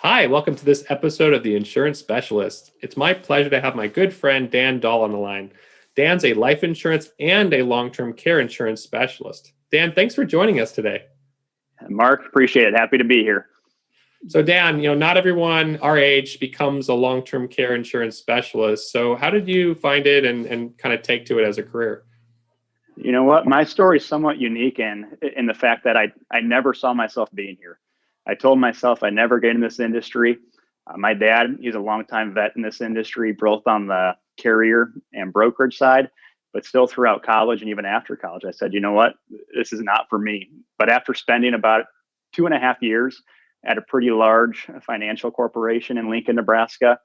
Hi, welcome to this episode of The Insurance Specialist. It's my pleasure to have my good friend Dan Dahl on the line. Dan's a life insurance and a long term care insurance specialist. Dan, thanks for joining us today. Mark, appreciate it. Happy to be here. So, Dan, not everyone our age becomes a long term care insurance specialist. So, how did you find it and kind of take to it as a career? You know what? My story is somewhat unique in the fact that I never saw myself being here. I told myself I'd never get in this industry. My dad, he's a longtime vet in this industry, both on the carrier and brokerage side, but still throughout college and even after college, I said, you know what? This is not for me. But after spending about 2.5 years at a pretty large financial corporation in Lincoln, Nebraska,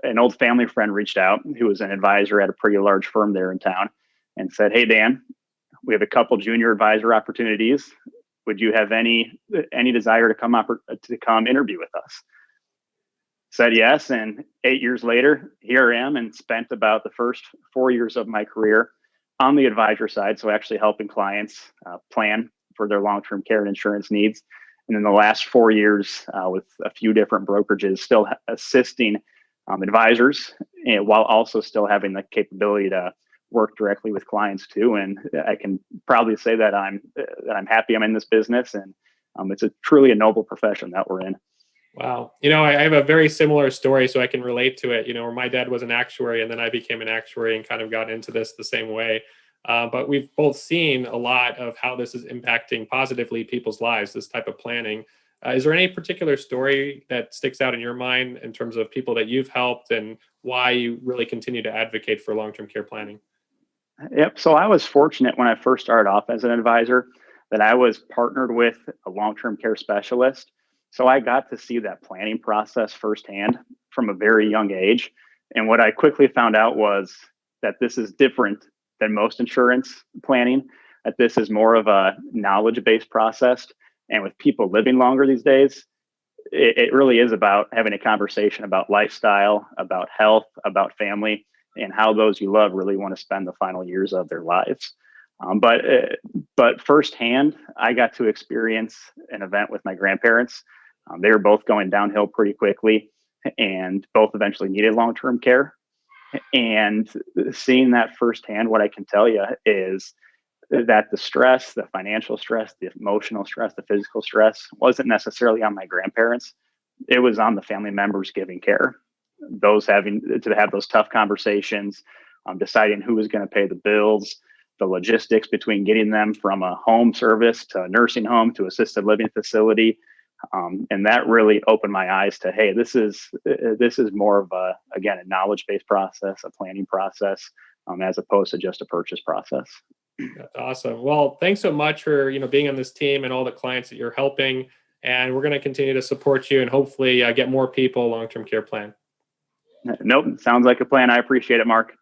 an old family friend reached out who was an advisor at a pretty large firm there in town and said, "Hey, Dan, we have a couple junior advisor opportunities. Would you have any desire to come interview with us?" Said yes, and 8 years later, here I am, and spent about the first 4 years of my career on the advisor side, so actually helping clients plan for their long-term care and insurance needs. And in the last 4 years, with a few different brokerages, still assisting advisors, and while also still having the capability to work directly with clients too. And I can proudly say that I'm happy I'm in this business, and it's truly a noble profession that we're in. Wow. I have a very similar story, so I can relate to it, where my dad was an actuary and then I became an actuary and kind of got into this the same way. But we've both seen a lot of how this is impacting positively people's lives, this type of planning. Is there any particular story that sticks out in your mind in terms of people that you've helped and why you really continue to advocate for long-term care planning? Yep. So I was fortunate when I first started off as an advisor that I was partnered with a long-term care specialist. So I got to see that planning process firsthand from a very young age. And what I quickly found out was that this is different than most insurance planning, that this is more of a knowledge-based process. And with people living longer these days, it really is about having a conversation about lifestyle, about health, about family, and how those you love really want to spend the final years of their lives. But firsthand, I got to experience an event with my grandparents. They were both going downhill pretty quickly, and both eventually needed long-term care. And seeing that firsthand, what I can tell you is that the stress, the financial stress, the emotional stress, the physical stress wasn't necessarily on my grandparents. It was on the family members giving care, those having to have those tough conversations, deciding who was going to pay the bills, the logistics between getting them from a home service to a nursing home to assisted living facility. And that really opened my eyes to, hey, this is more of a knowledge-based process, a planning process, as opposed to just a purchase process. That's awesome. Well, thanks so much for being on this team and all the clients that you're helping. And we're going to continue to support you and hopefully get more people long-term care plan. Nope, sounds like a plan. I appreciate it, Mark.